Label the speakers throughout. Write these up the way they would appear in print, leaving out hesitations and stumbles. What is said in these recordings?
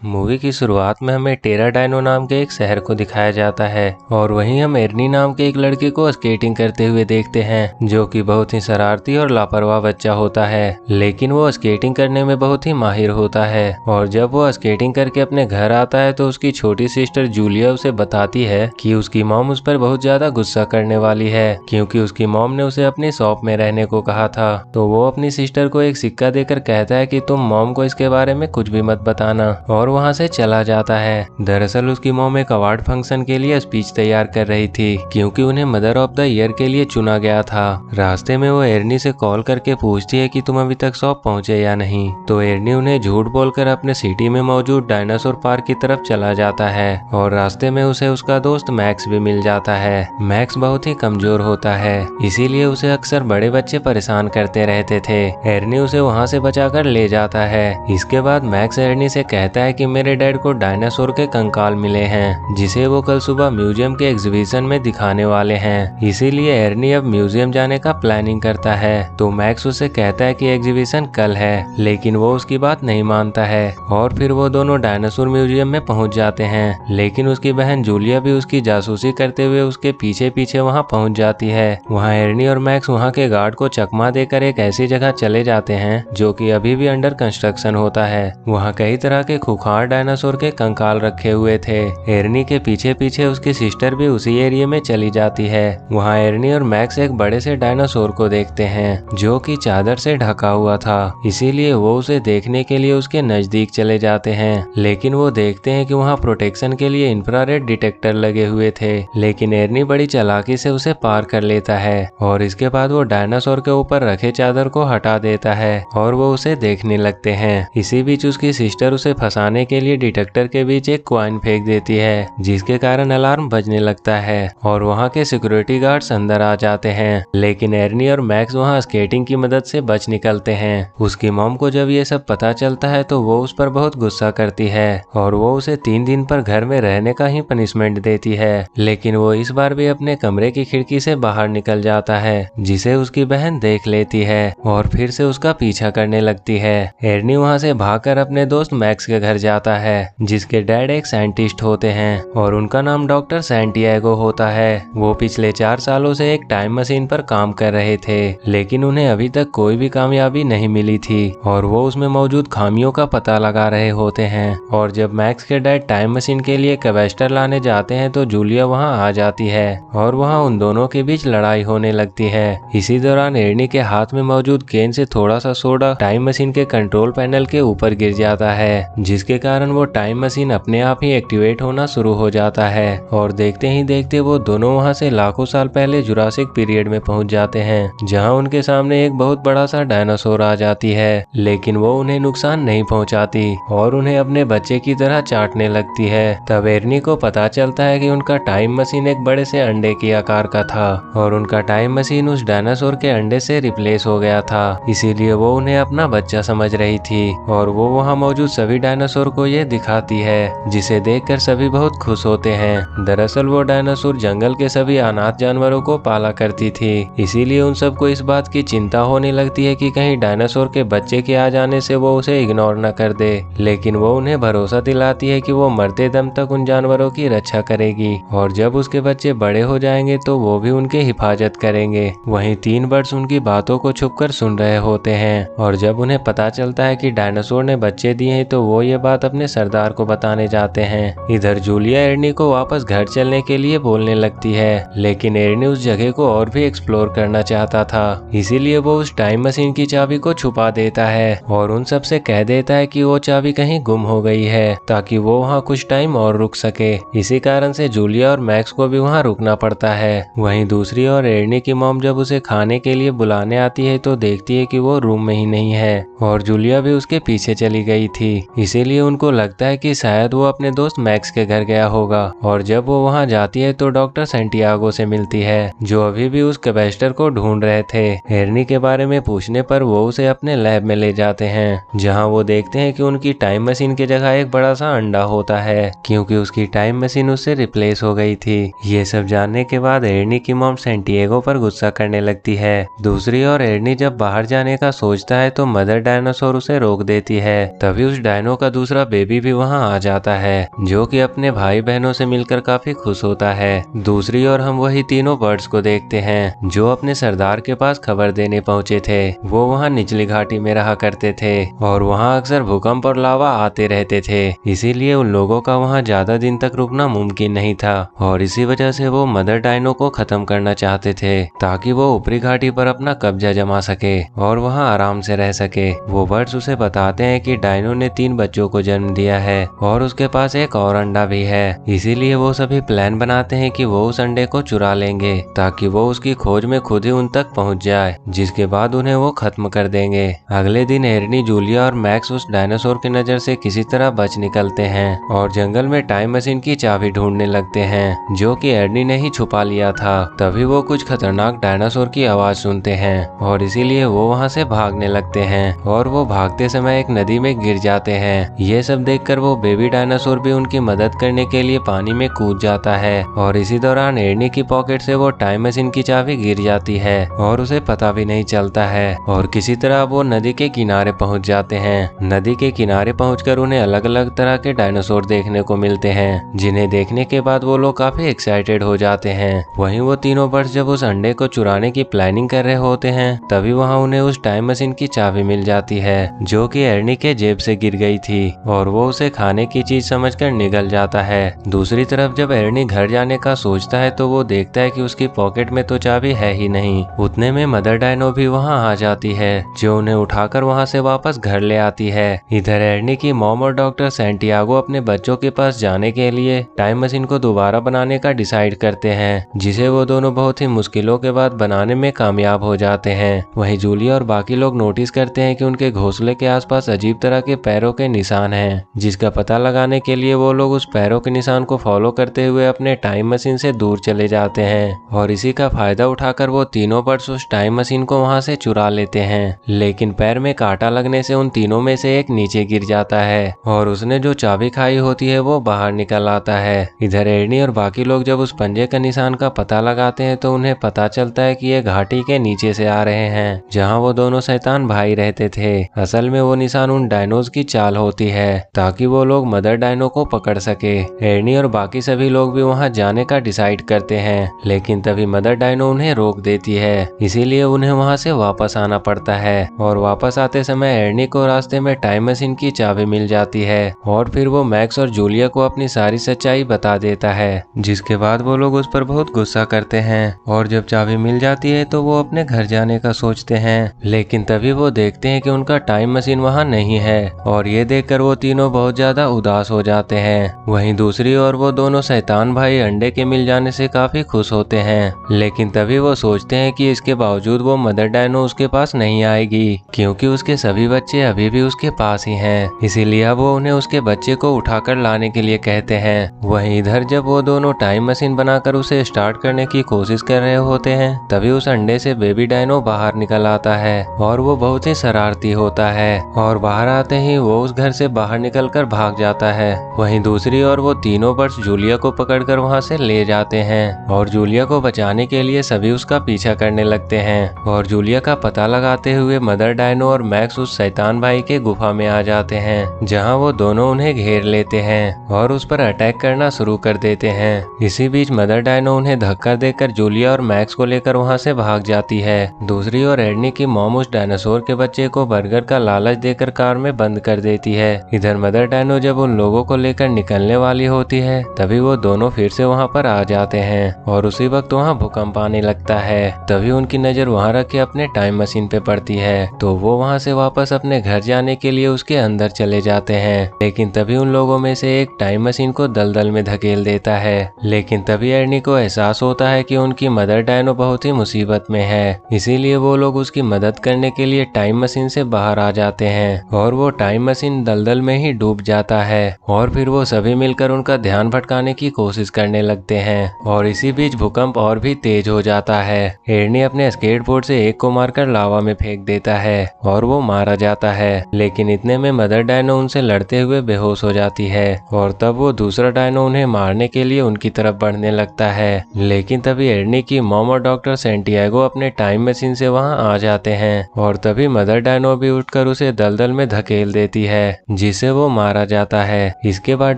Speaker 1: Movie की शुरुआत में हमें टेराडाइनो नाम के एक शहर को दिखाया जाता है और वहीं हम एर्नी नाम के एक लड़के को स्केटिंग करते हुए देखते हैं, जो कि बहुत ही शरारती और लापरवाह बच्चा होता है, लेकिन वो स्केटिंग करने में बहुत ही माहिर होता है। और जब वो स्केटिंग करके अपने घर आता है तो उसकी छोटी सिस्टर जूलिया उसे बताती है कि उसकी मॉम उस पर बहुत ज्यादा गुस्सा करने वाली है, क्योंकि उसकी मॉम ने उसे अपनी शॉप में रहने को कहा था। तो वो अपनी सिस्टर को एक सिक्का देकर कहता है कि तुम मॉम को इसके बारे में कुछ भी मत बताना, और वहाँ से चला जाता है। दरअसल उसकी मॉम एक अवार्ड फंक्शन के लिए स्पीच तैयार कर रही थी, क्योंकि उन्हें मदर ऑफ द ईयर के लिए चुना गया था। रास्ते में वो एर्नी से कॉल करके पूछती है कि तुम अभी तक शॉप पहुंचे या नहीं। तो एर्नी उन्हें झूठ बोलकर अपने सिटी में मौजूद डायनासोर पार्क की तरफ चला जाता है और रास्ते में उसे उसका दोस्त मैक्स भी मिल जाता है। मैक्स बहुत ही कमजोर होता है, इसीलिए उसे अक्सर बड़े बच्चे परेशान करते रहते थे। एर्नी उसे वहाँ से बचाकर ले जाता है। इसके बाद मैक्स एर्नी से कहता है कि मेरे डैड को डायनासोर के कंकाल मिले हैं, जिसे वो कल सुबह म्यूजियम के एग्जीबिशन में दिखाने वाले हैं। इसीलिए एर्नी अब म्यूजियम जाने का प्लानिंग करता है। तो मैक्स उसे कहता है कि एग्जीबिशन कल है, लेकिन वो उसकी बात नहीं मानता है और फिर वो दोनों डायनासोर म्यूजियम में पहुंच जाते हैं। लेकिन उसकी बहन जूलिया भी उसकी जासूसी करते हुए उसके पीछे पीछे वहां पहुंच जाती है। वहां एर्नी और मैक्स वहां के गार्ड को चकमा देकर एक ऐसी जगह चले जाते हैं जो कि अभी भी अंडर कंस्ट्रक्शन होता है। वहां कई तरह के खुखार डायनासोर के कंकाल रखे हुए थे। एर्नी के पीछे पीछे उसकी सिस्टर भी उसी एरिया में चली जाती है। वहां एर्नी और मैक्स एक बड़े से डायनासोर को देखते हैं जो कि चादर से ढका हुआ था, इसीलिए वो उसे देखने के लिए उसके नजदीक चले जाते हैं। लेकिन वो देखते हैं कि वहां प्रोटेक्शन के लिए इंफ्रारेड डिटेक्टर लगे हुए थे, लेकिन एर्नी बड़ी चालाकी से उसे पार कर लेता है और इसके बाद वो डायनासोर के ऊपर रखे चादर को हटा देता है और वो उसे देखने लगते हैं। इसी बीच उसकी सिस्टर उसे फंसाने के लिए डिटेक्टर के बीच एक कॉइन फेंक देती है, जिसके कारण अलार्म बजने लगता है और वहाँ के सिक्योरिटी गार्ड्स अंदर आ जाते हैं। लेकिन एर्नी और मैक्स वहाँ स्केटिंग की मदद से बच निकलते हैं। उसकी मॉम को जब ये सब पता चलता है तो वो उस पर बहुत गुस्सा करती है और वो उसे 3 दिन पर घर में रहने का ही पनिशमेंट देती है। लेकिन वो इस बार भी अपने कमरे की खिड़की से बाहर निकल जाता है, जिसे उसकी बहन देख लेती है और फिर से उसका पीछा करने लगती है। एर्नी वहाँ से भागकर अपने दोस्त मैक्स के घर जाता है, जिसके डैड एक साइंटिस्ट होते हैं और उनका नाम डॉक्टर सैंटियागो होता है। वो पिछले 4 सालों से एक टाइम मशीन पर काम कर रहे थे, लेकिन उन्हें अभी तक कोई भी कामयाबी नहीं मिली थी और वो उसमें मौजूद खामियों का पता लगा रहे होते हैं। और जब मैक्स के डैड टाइम मशीन के लिए कैवेस्टर लाने जाते हैं तो जूलिया वहाँ आ जाती है और वहाँ उन दोनों के बीच लड़ाई होने लगती है। इसी दौरान एर्नी के हाथ में मौजूद केन से थोड़ा सा सोडा टाइम मशीन के कंट्रोल पैनल के ऊपर गिर जाता है, जिसके कारण वो टाइम मशीन अपने आप ही एक्टिवेट होना शुरू हो जाता है और देखते ही देखते वो दोनों वहाँ से लाखों साल पहले जुरासिक पीरियड में पहुँच जाते हैं, जहाँ उनके सामने एक बहुत बड़ा सा डायनासोर आ जाती है। लेकिन वो उन्हें नुकसान नहीं पहुँचाती और उन्हें अपने बच्चे की तरह चाटने लगती है। तब एर्नी को पता चलता है कि उनका टाइम मशीन एक बड़े से अंडे के आकार का था और उनका टाइम मशीन उस डायनासोर के अंडे से रिप्लेस हो गया था, इसीलिए वो उन्हें अपना बच्चा समझ रही थी और वो वहाँ मौजूद सभी डायनासोर को ये दिखाती है, जिसे देखकर सभी बहुत खुश होते हैं। दरअसल वो डायनासोर जंगल के सभी अनाथ जानवरों को पाला करती थी, इसीलिए उन सबको इस बात की चिंता होने लगती है कि कहीं डायनासोर के बच्चे के आ जाने से वो उसे इग्नोर न कर दे। लेकिन वो उन्हें भरोसा दिलाती है कि वो मरते दम तक उन जानवरों की रक्षा करेगी और जब उसके बच्चे बड़े हो जाएंगे तो वो भी उनकी हिफाजत करेंगे। वहीं 3 बर्ड्स उनकी बातों को छुपकर सुन रहे होते हैं और जब उन्हें पता चलता है कि डायनासोर ने बच्चे दिए हैं तो वो ये बात अपने सरदार को बताने जाते हैं। इधर जूलिया एर्नी को वापस घर चलने के लिए बोलने लगती है, लेकिन एर्नी उस जगह को और भी एक्सप्लोर करना चाहता था, इसीलिए वो उस टाइम मशीन की चाबी को छुपा देता है और उन सब से कह देता है कि वो चाबी कहीं गुम हो गई है ताकि वो वहाँ कुछ टाइम और रुक सके। इसी कारण से जूलिया और मैक्स को भी वहाँ रुकना पड़ता है। वहीं दूसरी ओर एर्नी की मॉम जब उसे खाने के लिए बुलाने आती है तो देखती है कि वो रूम में ही नहीं है और जूलिया भी उसके पीछे चली गई थी, इसीलिए उनको लगता है कि शायद वो अपने दोस्त मैक्स के घर गया होगा। और जब वो वहाँ जाती है तो डॉक्टर सैंटियागो से मिलती है, जो अभी भी उस कैवेस्टर को ढूंढ रहे थे। एर्नी के बारे में पूछने पर वो उसे अपने लैब में ले जाते हैं, जहाँ वो देखते हैं कि उनकी टाइम मशीन की जगह एक बड़ा सा अंडा होता है, क्योंकि उसकी टाइम मशीन उससे रिप्लेस हो गई थी। ये सब जानने के बाद एर्नी की मॉम सैंटियागो पर गुस्सा करने लगती है। दूसरी ओर एर्नी जब बाहर जाने का सोचता है तो मदर डायनासोर उसे रोक देती है। तभी उस डायनो का दूसरा दूसरा बेबी भी वहाँ आ जाता है, जो कि अपने भाई बहनों से मिलकर काफी खुश होता है। दूसरी ओर हम वही तीनों बर्ड्स को देखते हैं जो अपने सरदार के पास खबर देने पहुंचे थे। वो वहाँ निचली घाटी में रहा करते थे और वहाँ अक्सर भूकंप और लावा आते रहते थे, इसीलिए उन लोगों का वहाँ ज्यादा दिन तक रुकना मुमकिन नहीं था और इसी वजह से वो मदर डायनो को खत्म करना चाहते थे ताकि वो ऊपरी घाटी पर अपना कब्जा जमा सके और वहाँ आराम से रह सके। वो बर्ड्स उसे बताते हैं कि डायनो ने 3 बच्चों को जन्म दिया है और उसके पास एक और अंडा भी है, इसीलिए वो सभी प्लान बनाते हैं कि वो उस अंडे को चुरा लेंगे ताकि वो उसकी खोज में खुद ही उन तक पहुंच जाए, जिसके बाद उन्हें वो खत्म कर देंगे। अगले दिन एर्नी, जूलिया और मैक्स उस डायनासोर की नजर से किसी तरह बच निकलते हैं और जंगल में टाइम मशीन की चाबी ढूंढने लगते हैं जो कि एर्नी ने ही छुपा लिया था। तभी वो कुछ खतरनाक डायनासोर की आवाज सुनते हैं और इसीलिए वो वहाँ से भागने लगते हैं और वो भागते समय एक नदी में गिर जाते हैं। ये सब देखकर वो बेबी डायनासोर भी उनकी मदद करने के लिए पानी में कूद जाता है और इसी दौरान एर्नी की पॉकेट से वो टाइम मशीन की चाबी गिर जाती है और उसे पता भी नहीं चलता है और किसी तरह वो नदी के किनारे पहुंच जाते हैं। नदी के किनारे पहुंचकर उन्हें अलग अलग तरह के डायनासोर देखने को मिलते हैं, जिन्हें देखने के बाद वो लोग काफी एक्साइटेड हो जाते हैं। वहीं वो तीनों बर्ड्स जब उस अंडे को चुराने की प्लानिंग कर रहे होते हैं तभी वहाँ उन्हें उस टाइम मशीन की चाबी मिल जाती है जो कि एर्नी के जेब से गिर गई थी और वो उसे खाने की चीज समझकर निगल जाता है। दूसरी तरफ जब एर्नी घर जाने का सोचता है तो वो देखता है कि उसकी पॉकेट में तो चाबी है ही नहीं। उतने में मदर डायनो भी वहाँ आ जाती है जो उन्हें उठाकर वहाँ से वापस घर ले आती है। इधर एर्नी की मॉम और डॉक्टर सैंटियागो अपने बच्चों के पास जाने के लिए टाइम मशीन को दोबारा बनाने का डिसाइड करते हैं, जिसे वो दोनों बहुत ही मुश्किलों के बाद बनाने में कामयाब हो जाते हैं। वहीं जूलिया और बाकी लोग नोटिस करते हैं कि उनके घोंसले के आसपास अजीब तरह के पैरों के निशान हैं, जिसका पता लगाने के लिए वो लोग उस पैरों के निशान को फॉलो करते हुए अपने टाइम मशीन से दूर चले जाते हैं और इसी का फायदा उठाकर वो तीनों बर्ड्स उस टाइम मशीन को वहां से चुरा लेते हैं। लेकिन पैर में कांटा लगने से उन तीनों में से एक नीचे गिर जाता है और उसने जो चाबी खाई होती है वो बाहर निकल आता है। इधर एर्नी और बाकी लोग जब उस पंजे का निशान का पता लगाते हैं तो उन्हें पता चलता है कि ये घाटी के नीचे से आ रहे हैं जहाँ वो दोनों शैतान भाई रहते थे। असल में वो निशान उन डायनोज की चाल होती है ताकि वो लोग मदर डायनो को पकड़ सके। एर्नी और बाकी सभी लोग भी वहाँ जाने का डिसाइड करते हैं, लेकिन तभी मदर डायनो उन्हें रोक देती है, इसीलिए उन्हें वहाँ से वापस आना पड़ता है और वापस आते समय एर्नी को रास्ते में टाइम मशीन की चाबी मिल जाती है और फिर वो मैक्स और जूलिया को अपनी सारी सच्चाई बता देता है, जिसके बाद वो लोग उस पर बहुत गुस्सा करते हैं और जब चाबी मिल जाती है तो वो अपने घर जाने का सोचते हैं। लेकिन तभी वो देखते हैं कि उनका टाइम मशीन वहाँ नहीं है और ये देखकर वो तीनों बहुत ज्यादा उदास हो जाते हैं। वहीं दूसरी ओर वो दोनों शैतान भाई अंडे के मिल जाने से काफी खुश होते हैं, लेकिन तभी वो सोचते हैं कि इसके बावजूद वो मदर डायनो उसके पास नहीं आएगी क्योंकि उसके सभी बच्चे अभी भी उसके पास ही हैं, इसीलिए वो उन्हें उसके बच्चे को उठाकर लाने के लिए कहते हैं। वहीं इधर जब वो दोनों टाइम मशीन बनाकर उसे स्टार्ट करने की कोशिश कर रहे होते हैं तभी उस अंडे से बेबी डायनो बाहर निकल आता है और वो बहुत ही शरारती होता है और बाहर आते ही वो उस घर से बाहर निकलकर भाग जाता है। वहीं दूसरी ओर वो तीनों बर्ड्स जूलिया को पकड़कर वहां से ले जाते हैं और जूलिया को बचाने के लिए सभी उसका पीछा करने लगते हैं और जूलिया का पता लगाते हुए मदर डायनो और मैक्स उस शैतान भाई के गुफा में आ जाते हैं जहां वो दोनों उन्हें घेर लेते हैं और उस पर अटैक करना शुरू कर देते हैं। इसी बीच मदर डायनो उन्हें धक्का देकर जूलिया और मैक्स को लेकर वहां से भाग जाती है। दूसरी ओर एर्नी की मॉम उस डायनासोर के बच्चे को बर्गर का लालच देकर कार में बंद कर देती है। इधर मदर डायनो जब उन लोगों को लेकर निकलने वाली होती है तभी वो दोनों फिर से वहां पर आ जाते हैं और उसी वक्त वहां भूकंप आने लगता है। तभी उनकी नजर वहां रख के अपने टाइम मशीन पे पड़ती है तो वो वहां से वापस अपने घर जाने के लिए उसके अंदर चले जाते हैं, लेकिन तभी उन लोगों में से एक टाइम मशीन को दलदल में धकेल देता है। लेकिन तभी एर्नी को एहसास होता है कि उनकी मदर डायनो बहुत ही मुसीबत में है, इसीलिए वो लोग उसकी मदद करने के लिए टाइम मशीन से बाहर आ जाते हैं और वो टाइम मशीन दलदल में ही डूब जाता है और फिर वो सभी मिलकर उनका ध्यान भटकाने की कोशिश करने लगते हैं और इसी बीच भूकंप और भी तेज हो जाता है। एर्नी अपने स्केटबोर्ड से एक को मारकर लावा में फेंक देता है और वो मारा जाता है, लेकिन इतने में मदर डायनो उनसे लड़ते हुए बेहोश हो जाती है और तब वो दूसरा डायनो उन्हें मारने के लिए उनकी तरफ बढ़ने लगता है। लेकिन तभी एर्नी की मॉम और डॉक्टर सैंटियागो अपने टाइम मशीन से वहां आ जाते हैं और तभी मदर डायनो भी उठकर उसे दलदल में धकेल देती है, जिसे वो मारा जाता है। इसके बाद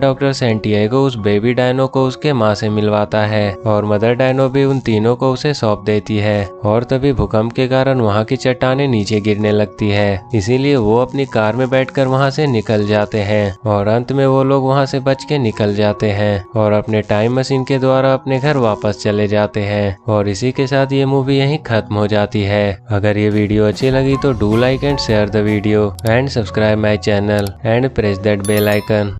Speaker 1: डॉक्टर सैंटियागो उस बेबी डायनो को उसके माँ से मिलवाता है और मदर डायनो भी उन तीनों को उसे सौंप देती है। और तभी भूकंप के कारण वहाँ की चट्टानें नीचे गिरने लगती है, इसीलिए वो अपनी कार में बैठकर वहाँ से निकल जाते हैं और अंत में वो लोग वहाँ से बच के निकल जाते हैं और अपने टाइम मशीन के द्वारा अपने घर वापस चले जाते हैं। और इसी के साथ ये मूवी यहीं खत्म हो जाती है। अगर ये वीडियो अच्छी लगी तो do like and share the video and subscribe my channel and press that bell icon.